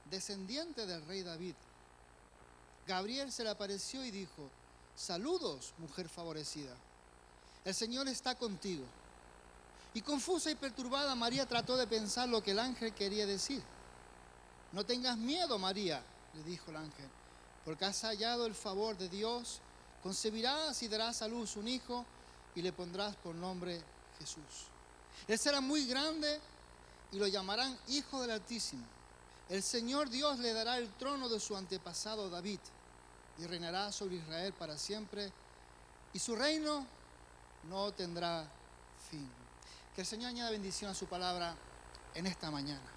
descendiente del rey David. Gabriel se le apareció y dijo: saludos, mujer favorecida, el Señor está contigo. Y confusa y perturbada, María trató de pensar lo que el ángel quería decir. No tengas miedo, María, le dijo el ángel, porque has hallado el favor de Dios. Concebirás y darás a luz un hijo y le pondrás por nombre Jesús. Él será muy grande y lo llamarán Hijo del Altísimo. El Señor Dios le dará el trono de su antepasado David y reinará sobre Israel para siempre, y su reino no tendrá fin. Que el Señor añada bendición a su palabra en esta mañana.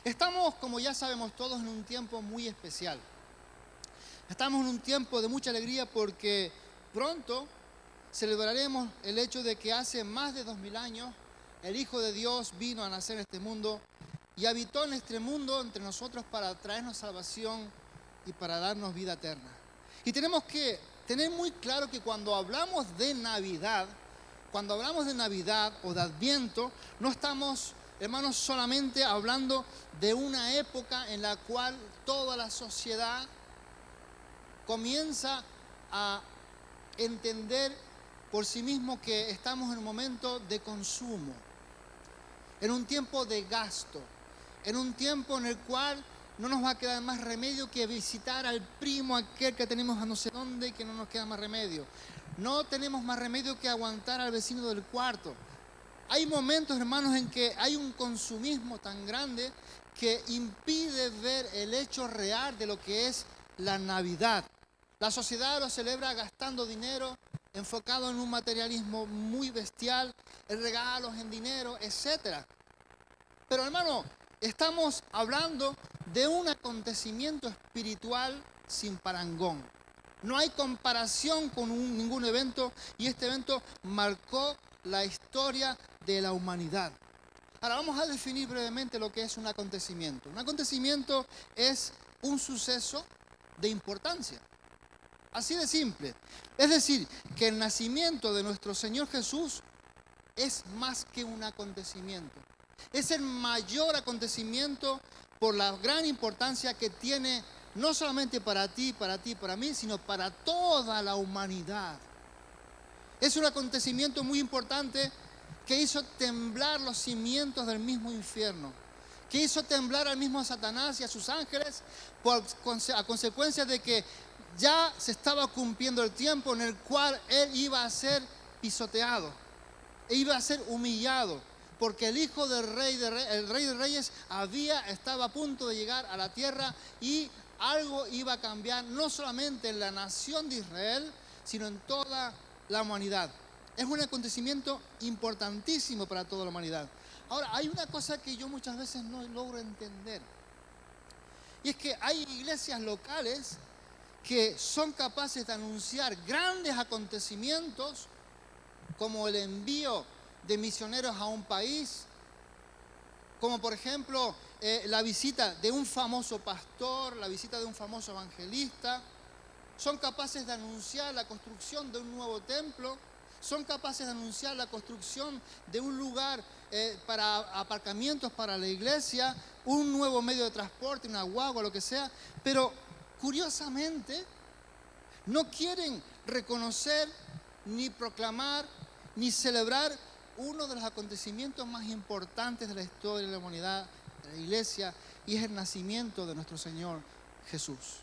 Estamos, como ya sabemos todos, en un tiempo muy especial. Estamos en un tiempo de mucha alegría porque pronto celebraremos el hecho de que hace más de 2000 años el Hijo de Dios vino a nacer en este mundo y habitó en este mundo entre nosotros para traernos salvación y para darnos vida eterna. Y tenemos que tener muy claro que cuando hablamos de Navidad o de Adviento, no estamos, hermanos, solamente hablando de una época en la cual toda la sociedad comienza a entender por sí mismo que estamos en un momento de consumo, en un tiempo de gasto, en un tiempo en el cual no nos va a quedar más remedio que visitar al primo aquel que tenemos a no sé dónde y que no nos queda más remedio. No tenemos más remedio que aguantar al vecino del cuarto. Hay momentos, hermanos, en que hay un consumismo tan grande que impide ver el hecho real de lo que es la Navidad. La sociedad lo celebra gastando dinero, enfocado en un materialismo muy bestial, en regalos, en dinero, etc. Pero, hermano, estamos hablando de un acontecimiento espiritual sin parangón. No hay comparación con ningún evento, y este evento marcó la historia de la humanidad. Ahora vamos a definir brevemente lo que es un acontecimiento. Un acontecimiento es un suceso de importancia. Así de simple. Es decir, que el nacimiento de nuestro Señor Jesús es más que un acontecimiento. Es el mayor acontecimiento por la gran importancia que tiene, no solamente para ti, para mí, sino para toda la humanidad. Es un acontecimiento muy importante que hizo temblar los cimientos del mismo infierno, que hizo temblar al mismo Satanás y a sus ángeles a consecuencia de que ya se estaba cumpliendo el tiempo en el cual él iba a ser pisoteado, e iba a ser humillado, porque el Hijo del Rey, el Rey de Reyes, estaba a punto de llegar a la tierra y algo iba a cambiar, no solamente en la nación de Israel, sino en toda la humanidad. Es un acontecimiento importantísimo para toda la humanidad. Ahora, hay una cosa que yo muchas veces no logro entender, y es que hay iglesias locales que son capaces de anunciar grandes acontecimientos, como el envío de misioneros a un país, como por ejemplo la visita de un famoso pastor, la visita de un famoso evangelista. Son capaces de anunciar la construcción de un nuevo templo, son capaces de anunciar la construcción de un lugar para aparcamientos para la iglesia, un nuevo medio de transporte, una guagua, lo que sea, pero curiosamente no quieren reconocer, ni proclamar, ni celebrar uno de los acontecimientos más importantes de la historia de la humanidad, de la iglesia, y es el nacimiento de nuestro Señor Jesús.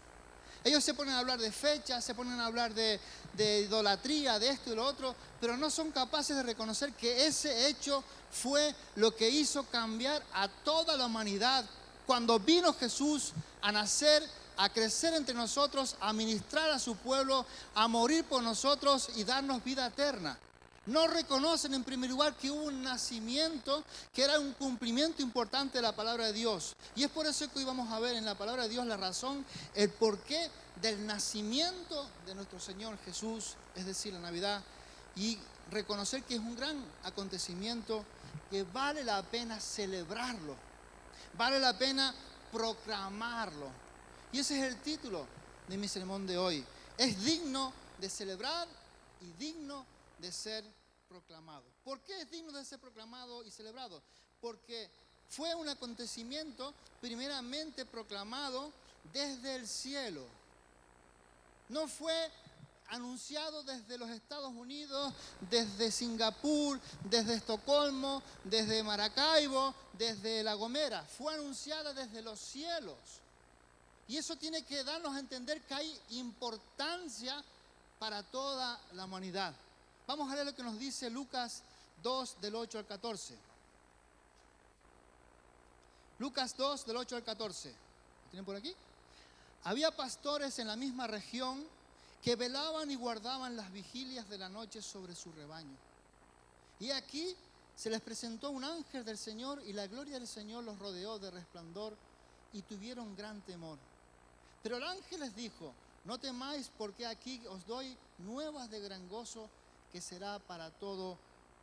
Ellos se ponen a hablar de fechas, se ponen a hablar de idolatría, de esto y lo otro, pero no son capaces de reconocer que ese hecho fue lo que hizo cambiar a toda la humanidad cuando vino Jesús a nacer, a crecer entre nosotros, a ministrar a su pueblo, a morir por nosotros y darnos vida eterna. No reconocen en primer lugar que hubo un nacimiento que era un cumplimiento importante de la palabra de Dios. Y es por eso que hoy vamos a ver en la palabra de Dios la razón, el porqué del nacimiento de nuestro Señor Jesús, es decir, la Navidad, y reconocer que es un gran acontecimiento que vale la pena celebrarlo, vale la pena proclamarlo. Y ese es el título de mi sermón de hoy. Es digno de celebrar y digno de ser proclamado. ¿Por qué es digno de ser proclamado y celebrado? Porque Fue un acontecimiento primeramente proclamado desde el cielo. No fue anunciado desde los Estados Unidos, desde Singapur, desde Estocolmo, desde Maracaibo, desde La Gomera. Fue anunciada desde los cielos. Y eso tiene que darnos a entender que hay importancia para toda la humanidad. Vamos a leer lo que nos dice Lucas 2, del 8 al 14. Lucas 2, del 8 al 14. ¿Lo tienen por aquí? Había pastores en la misma región que velaban y guardaban las vigilias de la noche sobre su rebaño. Y aquí se les presentó un ángel del Señor y la gloria del Señor los rodeó de resplandor y tuvieron gran temor. Pero el ángel les dijo: no temáis, porque aquí os doy nuevas de gran gozo que será para todo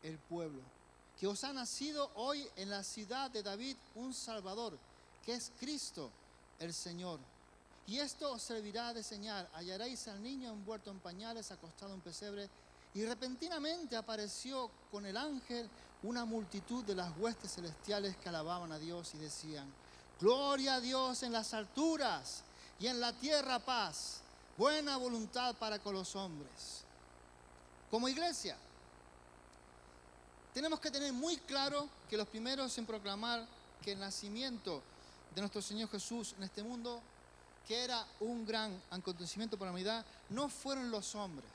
el pueblo. Que os ha nacido hoy en la ciudad de David un Salvador, que es Cristo el Señor. Y esto os servirá de señal: hallaréis al niño envuelto en pañales, acostado en un pesebre. Y repentinamente apareció con el ángel una multitud de las huestes celestiales que alababan a Dios y decían: gloria a Dios en las alturas y en la tierra paz, buena voluntad para con los hombres. Como iglesia, tenemos que tener muy claro que los primeros en proclamar que el nacimiento de nuestro Señor Jesús en este mundo, que era un gran acontecimiento para la humanidad, no fueron los hombres,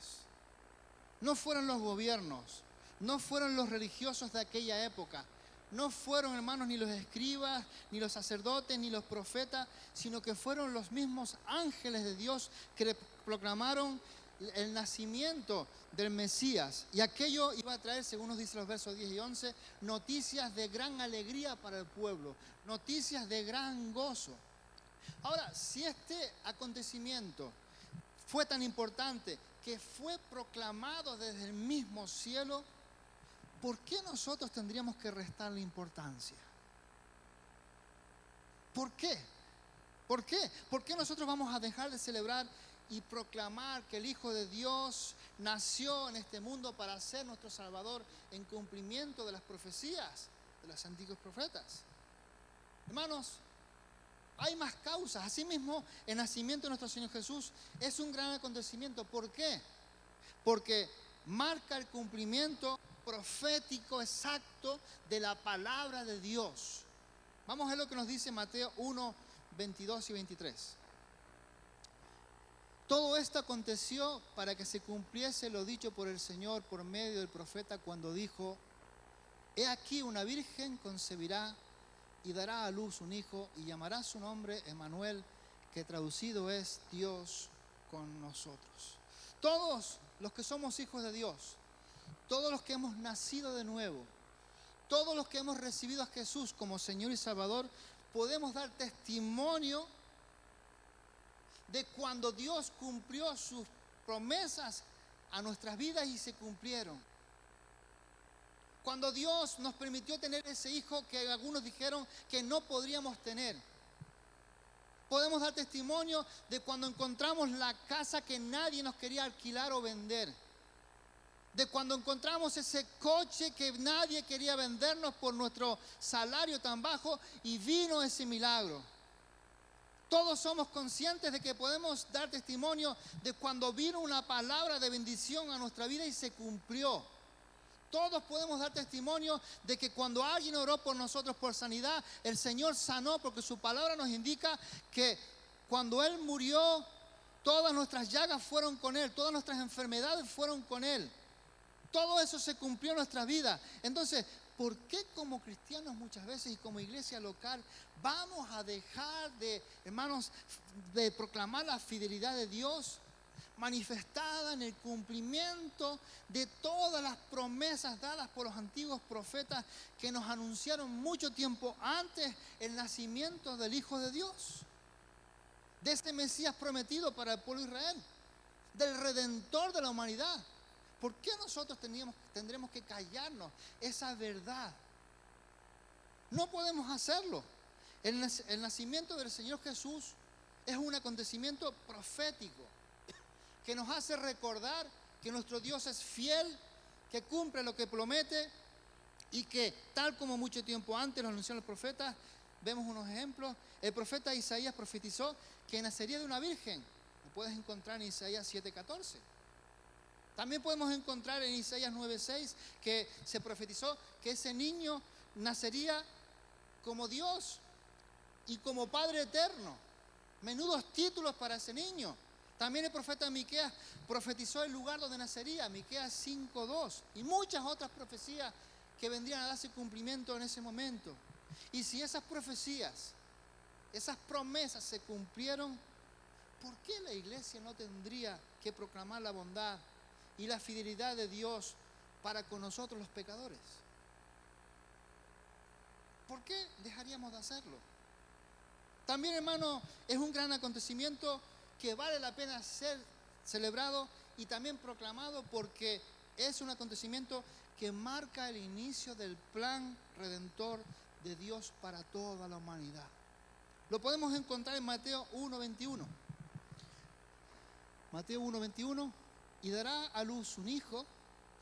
no fueron los gobiernos, no fueron los religiosos de aquella época, no fueron, hermanos, ni los escribas, ni los sacerdotes, ni los profetas, sino que fueron los mismos ángeles de Dios que proclamaron el nacimiento del Mesías. Y aquello iba a traer, según nos dice los versos 10 y 11, noticias de gran alegría para el pueblo, noticias de gran gozo. Ahora, si este acontecimiento fue tan importante, que fue proclamado desde el mismo cielo, ¿por qué nosotros tendríamos que restarle importancia? ¿Por qué? ¿Por qué? ¿Por qué nosotros vamos a dejar de celebrar y proclamar que el Hijo de Dios nació en este mundo para ser nuestro Salvador en cumplimiento de las profecías de los antiguos profetas? Hermanos, hay más causas. Asimismo, el nacimiento de nuestro Señor Jesús es un gran acontecimiento. ¿Por qué? Porque marca el cumplimiento profético exacto de la palabra de Dios. Vamos a ver lo que nos dice Mateo 1, 22 y 23. Todo esto aconteció para que se cumpliese lo dicho por el Señor por medio del profeta cuando dijo: he aquí una virgen concebirá y dará a luz un hijo y llamará su nombre Emmanuel, que traducido es Dios con nosotros. Todos los que somos hijos de Dios, todos los que hemos nacido de nuevo, todos los que hemos recibido a Jesús como Señor y Salvador, podemos dar testimonio de cuando Dios cumplió sus promesas a nuestras vidas y se cumplieron. Cuando Dios nos permitió tener ese hijo que algunos dijeron que no podríamos tener. Podemos dar testimonio de cuando encontramos la casa que nadie nos quería alquilar o vender. De cuando encontramos ese coche que nadie quería vendernos por nuestro salario tan bajo y vino ese milagro. Todos somos conscientes de que podemos dar testimonio de cuando vino una palabra de bendición a nuestra vida y se cumplió. Todos podemos dar testimonio de que cuando alguien oró por nosotros por sanidad, el Señor sanó, porque su palabra nos indica que cuando Él murió, todas nuestras llagas fueron con Él, todas nuestras enfermedades fueron con Él. Todo eso se cumplió en nuestra vida. Entonces, ¿por qué como cristianos muchas veces y como iglesia local vamos a dejar de, hermanos, de proclamar la fidelidad de Dios manifestada en el cumplimiento de todas las promesas dadas por los antiguos profetas que nos anunciaron mucho tiempo antes el nacimiento del Hijo de Dios, de ese Mesías prometido para el pueblo de Israel, del Redentor de la humanidad? ¿Por qué nosotros tendremos que callarnos esa verdad? No podemos hacerlo. El nacimiento del Señor Jesús es un acontecimiento profético que nos hace recordar que nuestro Dios es fiel, que cumple lo que promete, y que tal como mucho tiempo antes lo anunciaron los profetas, vemos unos ejemplos. El profeta Isaías profetizó que nacería de una virgen. Lo puedes encontrar en Isaías 7:14. También podemos encontrar en Isaías 9:6 que se profetizó que ese niño nacería como Dios y como Padre eterno. Menudos títulos para ese niño. También el profeta Miqueas profetizó el lugar donde nacería, Miqueas 5:2, y muchas otras profecías que vendrían a darse cumplimiento en ese momento. Y si esas profecías, esas promesas se cumplieron, ¿por qué la iglesia no tendría que proclamar la bondad y la fidelidad de Dios para con nosotros los pecadores? ¿Por qué dejaríamos de hacerlo? También, hermano, es un gran acontecimiento que vale la pena ser celebrado y también proclamado, porque es un acontecimiento que marca el inicio del plan redentor de Dios para toda la humanidad. Lo podemos encontrar en Mateo 1:21. Mateo 1:21, y dará a luz un hijo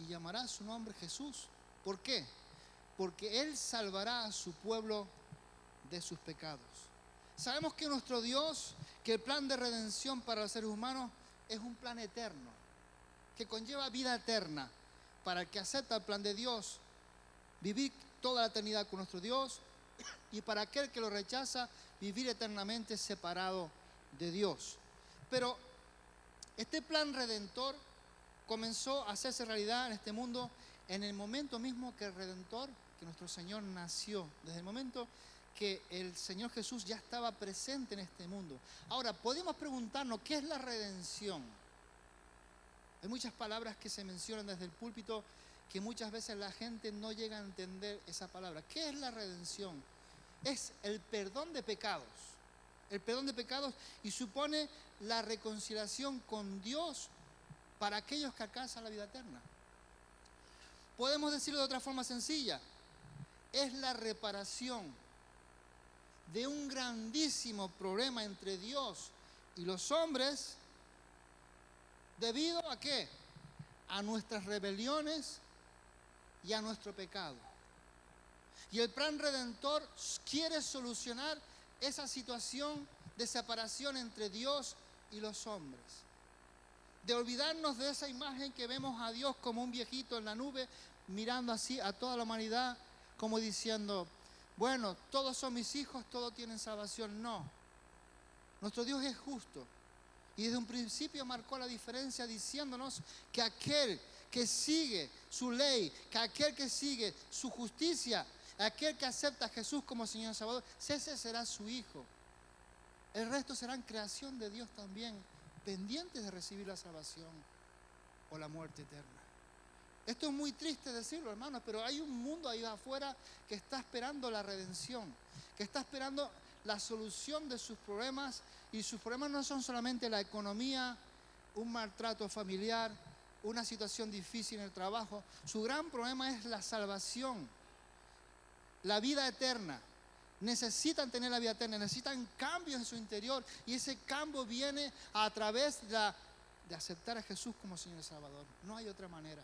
y llamará su nombre Jesús. ¿Por qué? Porque él salvará a su pueblo de sus pecados. Sabemos que nuestro Dios, que el plan de redención para los seres humanos es un plan eterno, que conlleva vida eterna para el que acepta el plan de Dios, vivir toda la eternidad con nuestro Dios, y para aquel que lo rechaza, vivir eternamente separado de Dios. Pero este plan redentor comenzó a hacerse realidad en este mundo en el momento mismo que el Redentor, que nuestro Señor nació, desde el momento que el Señor Jesús ya estaba presente en este mundo. Ahora, podemos preguntarnos, ¿qué es la redención? Hay muchas palabras que se mencionan desde el púlpito que muchas veces la gente no llega a entender esa palabra. ¿Qué es la redención? Es el perdón de pecados. El perdón de pecados, y supone la reconciliación con Dios para aquellos que alcanzan la vida eterna. Podemos decirlo de otra forma sencilla. Es la reparación de un grandísimo problema entre Dios y los hombres. ¿Debido a qué? A nuestras rebeliones y a nuestro pecado. Y el plan redentor quiere solucionar esa situación de separación entre Dios y los hombres. De olvidarnos de esa imagen que vemos a Dios como un viejito en la nube, mirando así a toda la humanidad, como diciendo, bueno, todos son mis hijos, todos tienen salvación. No. Nuestro Dios es justo. Y desde un principio marcó la diferencia diciéndonos que aquel que sigue su ley, que aquel que sigue su justicia, aquel que acepta a Jesús como Señor y Salvador, ese será su hijo. El resto serán creación de Dios también, pendientes de recibir la salvación o la muerte eterna. Esto es muy triste decirlo, hermanos, pero hay un mundo ahí afuera que está esperando la redención, que está esperando la solución de sus problemas, y sus problemas no son solamente la economía, un maltrato familiar, una situación difícil en el trabajo. Su gran problema es la salvación, la vida eterna. Necesitan tener la vida eterna, necesitan cambios en su interior, y ese cambio viene a través de aceptar a Jesús como Señor y Salvador. No hay otra manera.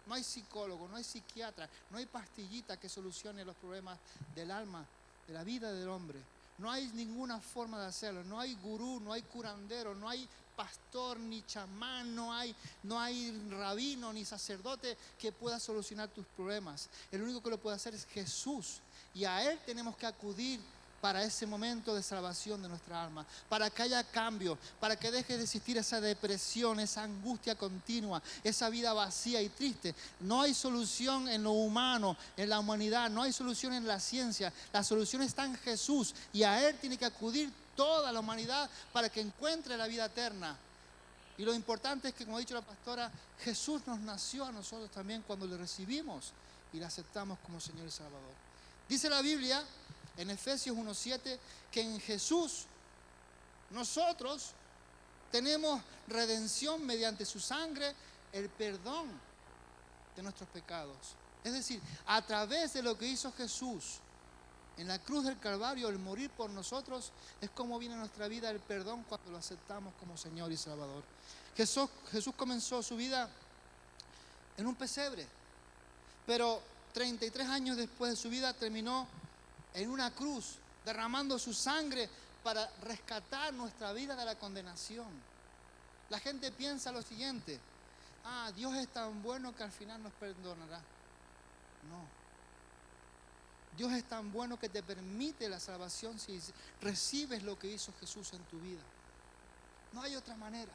No hay psicólogo, no hay psiquiatra, no hay pastillita que solucione los problemas del alma, de la vida del hombre. No hay ninguna forma de hacerlo. No hay gurú, no hay curandero, no hay pastor ni chamán, no hay rabino ni sacerdote que pueda solucionar tus problemas. El único que lo puede hacer es Jesús, y a Él tenemos que acudir para ese momento de salvación de nuestra alma, para que haya cambio, para que deje de existir esa depresión, esa angustia continua, esa vida vacía y triste. No hay solución en lo humano, en la humanidad, no hay solución en la ciencia. La solución está en Jesús, y a Él tiene que acudir toda la humanidad para que encuentre la vida eterna. Y lo importante es que, como ha dicho la pastora, Jesús nos nació a nosotros también cuando le recibimos y le aceptamos como Señor y Salvador. Dice la Biblia en Efesios 1:7 que en Jesús nosotros tenemos redención mediante su sangre, el perdón de nuestros pecados. Es decir, a través de lo que hizo Jesús en la cruz del Calvario, el morir por nosotros, es como viene a nuestra vida el perdón cuando lo aceptamos como Señor y Salvador. Jesús comenzó su vida en un pesebre, pero 33 años después de su vida, terminó en una cruz, derramando su sangre para rescatar nuestra vida de la condenación. La gente piensa lo siguiente: Dios es tan bueno que al final nos perdonará. No. Dios es tan bueno que te permite la salvación si recibes lo que hizo Jesús en tu vida. No hay otra manera,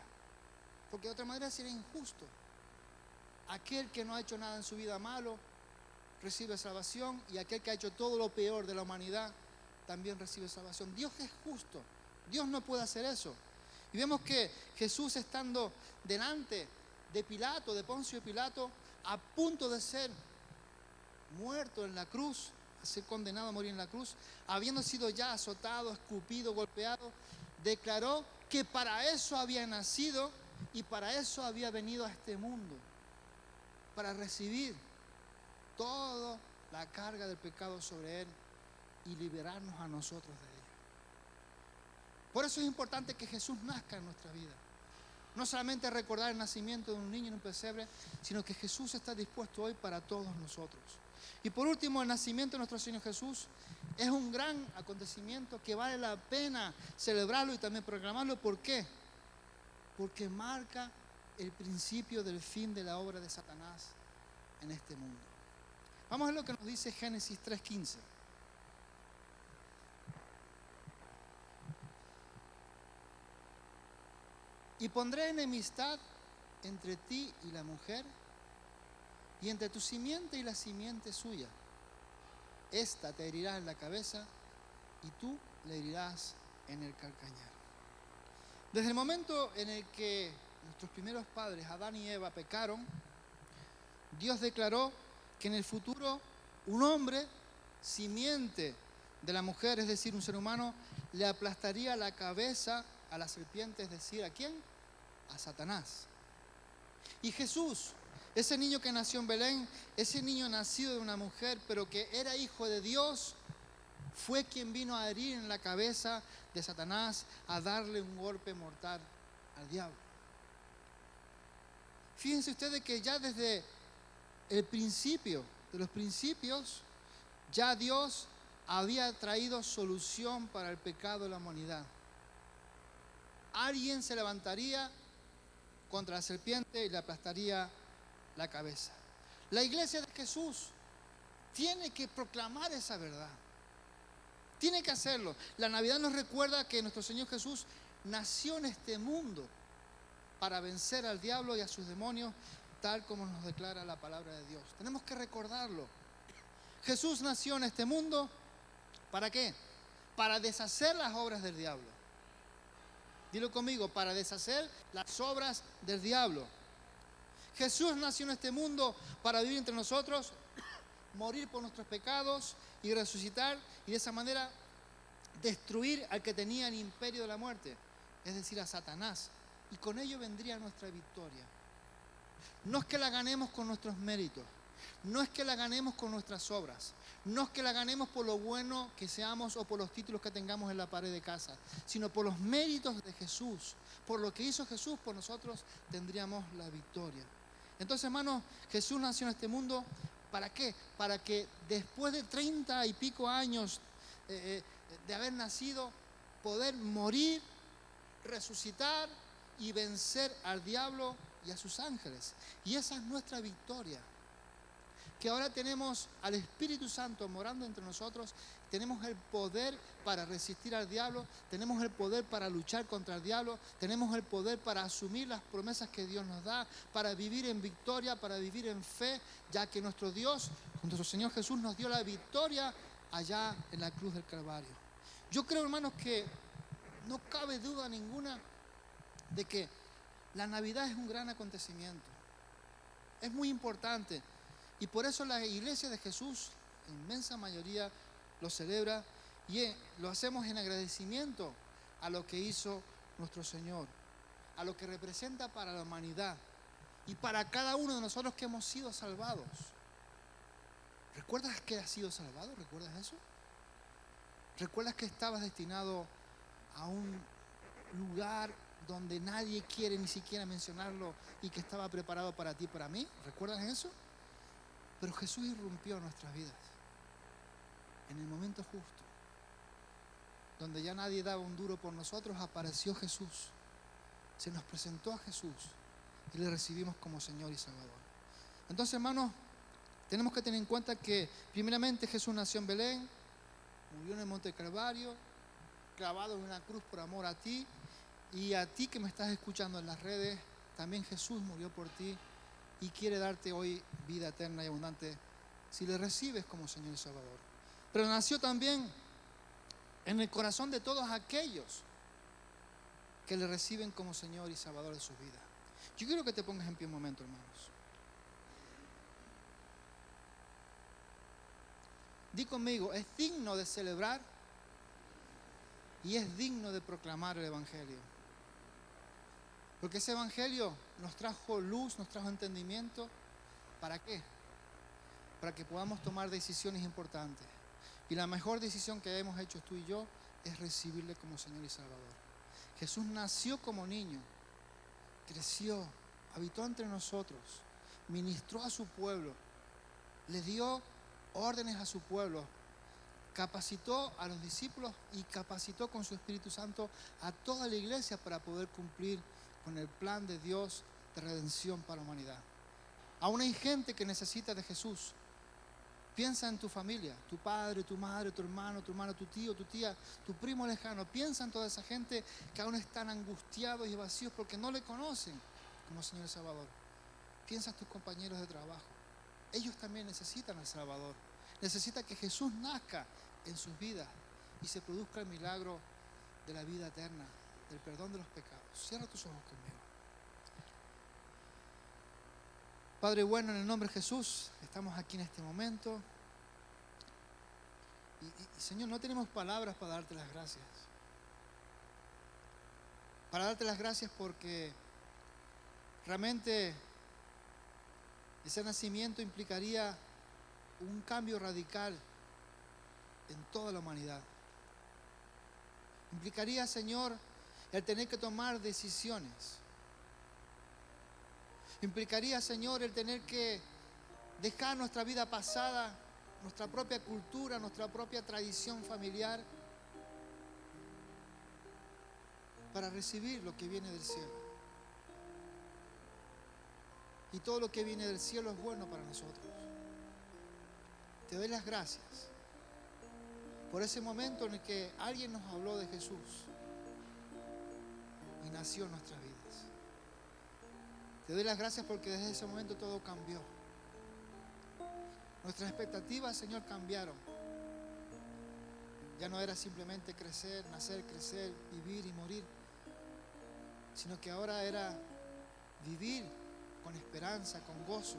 porque de otra manera sería injusto. Aquel que no ha hecho nada en su vida malo recibe salvación, y aquel que ha hecho todo lo peor de la humanidad también recibe salvación. Dios es justo. Dios no puede hacer eso. Y vemos que Jesús, estando delante de Pilato, de Poncio Pilato, a punto de ser muerto en la cruz, a ser condenado a morir en la cruz, habiendo sido ya azotado, escupido, golpeado, declaró que para eso había nacido y para eso había venido a este mundo, para recibir toda la carga del pecado sobre él y liberarnos a nosotros de ella. Por eso es importante que Jesús nazca en nuestra vida. No solamente recordar el nacimiento de un niño en un pesebre, sino que Jesús está dispuesto hoy para todos nosotros. Y por último, el nacimiento de nuestro Señor Jesús es un gran acontecimiento que vale la pena celebrarlo y también proclamarlo. ¿Por qué? Porque marca el principio del fin de la obra de Satanás en este mundo. Vamos a ver lo que nos dice Génesis 3:15. Y pondré enemistad entre ti y la mujer, y entre tu simiente y la simiente suya. Esta te herirá en la cabeza, y tú le herirás en el calcañar. Desde el momento en el que nuestros primeros padres, Adán y Eva, pecaron, Dios declaró que en el futuro un hombre, simiente de la mujer, es decir, un ser humano, le aplastaría la cabeza a la serpiente, es decir, ¿a quién? A Satanás. Y Jesús, ese niño que nació en Belén, ese niño nacido de una mujer, pero que era hijo de Dios, fue quien vino a herir en la cabeza de Satanás, a darle un golpe mortal al diablo. Fíjense ustedes que ya desde el principio de los principios, ya Dios había traído solución para el pecado de la humanidad. Alguien se levantaría contra la serpiente y le aplastaría la cabeza. La iglesia de Jesús tiene que proclamar esa verdad. Tiene que hacerlo. La Navidad nos recuerda que nuestro Señor Jesús nació en este mundo para vencer al diablo y a sus demonios, tal como nos declara la palabra de Dios. Tenemos que recordarlo. Jesús nació en este mundo, ¿para qué? Para deshacer las obras del diablo. Dilo conmigo: para deshacer las obras del diablo. Jesús nació en este mundo para vivir entre nosotros, morir por nuestros pecados y resucitar, y de esa manera destruir al que tenía el imperio de la muerte, es decir, a Satanás. Y con ello vendría nuestra victoria. No es que la ganemos con nuestros méritos, no es que la ganemos con nuestras obras, no es que la ganemos por lo bueno que seamos o por los títulos que tengamos en la pared de casa, sino por los méritos de Jesús. Por lo que hizo Jesús por nosotros tendríamos la victoria. Entonces, hermanos, Jesús nació en este mundo, ¿para qué? Para que después de 30 y pico años de haber nacido, poder morir, resucitar y vencer al diablo y a sus ángeles. Y esa es nuestra victoria. Que ahora tenemos al Espíritu Santo morando entre nosotros, tenemos el poder para resistir al diablo, tenemos el poder para luchar contra el diablo, tenemos el poder para asumir las promesas que Dios nos da, para vivir en victoria, para vivir en fe, ya que nuestro Dios, nuestro Señor Jesús, nos dio la victoria allá en la cruz del Calvario. Yo creo, hermanos, que no cabe duda ninguna de que la Navidad es un gran acontecimiento. Es muy importante. Y por eso la iglesia de Jesús, la inmensa mayoría, lo celebra, y lo hacemos en agradecimiento a lo que hizo nuestro Señor, a lo que representa para la humanidad y para cada uno de nosotros que hemos sido salvados. ¿Recuerdas que has sido salvado? ¿Recuerdas eso? ¿Recuerdas que estabas destinado a un lugar donde nadie quiere ni siquiera mencionarlo y que estaba preparado para ti y para mí? ¿Recuerdas eso? Pero Jesús irrumpió en nuestras vidas en el momento justo, donde ya nadie daba un duro por nosotros. Apareció Jesús, se nos presentó a Jesús y le recibimos como Señor y Salvador. Entonces, hermanos, tenemos que tener en cuenta que primeramente Jesús nació en Belén, murió en el Monte Calvario, clavado en una cruz por amor a ti, y a ti que me estás escuchando en las redes, también Jesús murió por ti y quiere darte hoy vida eterna y abundante si le recibes como Señor y Salvador. Pero nació también en el corazón de todos aquellos que le reciben como Señor y Salvador de sus vidas. Yo quiero que te pongas en pie un momento, hermanos. Di conmigo, es digno de celebrar y es digno de proclamar el Evangelio. Porque ese Evangelio nos trajo luz, nos trajo entendimiento. ¿Para qué? Para que podamos tomar decisiones importantes. Y la mejor decisión que hemos hecho tú y yo es recibirle como Señor y Salvador. Jesús nació como niño, creció, habitó entre nosotros, ministró a su pueblo, le dio órdenes a su pueblo, capacitó a los discípulos y capacitó con su Espíritu Santo a toda la iglesia para poder cumplir con el plan de Dios de redención para la humanidad. Aún hay gente que necesita de Jesús. Piensa en tu familia, tu padre, tu madre, tu hermano, tu tío, tu tía, tu primo lejano. Piensa en toda esa gente que aún están angustiados y vacíos porque no le conocen como Señor y Salvador. Piensa en tus compañeros de trabajo. Ellos también necesitan al Salvador. Necesitan que Jesús nazca en sus vidas y se produzca el milagro de la vida eterna, del perdón de los pecados. Cierra tus ojos conmigo. Padre bueno, en el nombre de Jesús, estamos aquí en este momento. Y Señor, no tenemos palabras para darte las gracias. Para darte las gracias porque realmente ese nacimiento implicaría un cambio radical en toda la humanidad. Implicaría, Señor, el tener que tomar decisiones. Implicaría, Señor, el tener que dejar nuestra vida pasada, nuestra propia cultura, nuestra propia tradición familiar, para recibir lo que viene del cielo. Y todo lo que viene del cielo es bueno para nosotros. Te doy las gracias por ese momento en el que alguien nos habló de Jesús y nació en nuestras vidas. Te doy las gracias porque desde ese momento todo cambió. Nuestras expectativas, Señor, cambiaron. Ya no era simplemente crecer, nacer, crecer, vivir y morir, sino que ahora era vivir con esperanza, con gozo,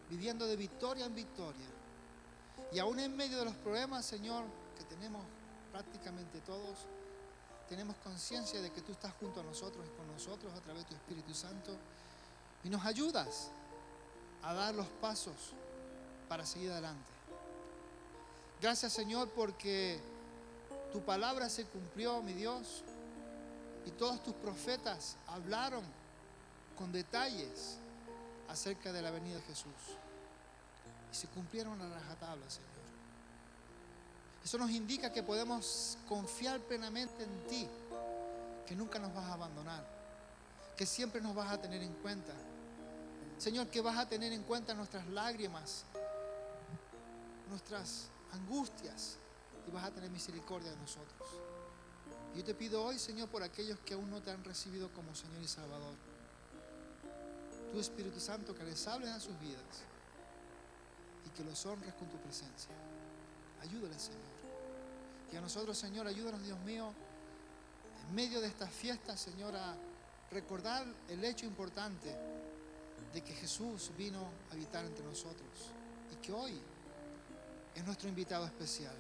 viviendo de victoria en victoria. Y aún en medio de los problemas, Señor, que tenemos prácticamente todos, tenemos conciencia de que tú estás junto a nosotros y con nosotros a través de tu Espíritu Santo y nos ayudas a dar los pasos para seguir adelante. Gracias, Señor, porque tu palabra se cumplió, mi Dios, y todos tus profetas hablaron con detalles acerca de la venida de Jesús y se cumplieron a rajatabla, Señor. Eso nos indica que podemos confiar plenamente en ti, que nunca nos vas a abandonar, que siempre nos vas a tener en cuenta. Señor, que vas a tener en cuenta nuestras lágrimas, nuestras angustias, y vas a tener misericordia de nosotros. Yo te pido hoy, Señor, por aquellos que aún no te han recibido como Señor y Salvador, tu Espíritu Santo, que les hables a sus vidas y que los honres con tu presencia. Ayúdales, Señor. Y a nosotros, Señor, ayúdanos, Dios mío, en medio de estas fiestas, Señor, a recordar el hecho importante de que Jesús vino a habitar entre nosotros y que hoy es nuestro invitado especial.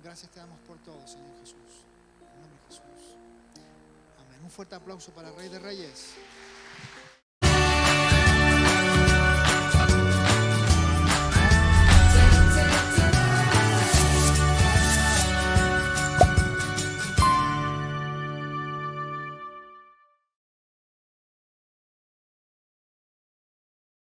Gracias te damos por todo, Señor Jesús. En nombre de Jesús. Amén. Un fuerte aplauso para el Rey de Reyes.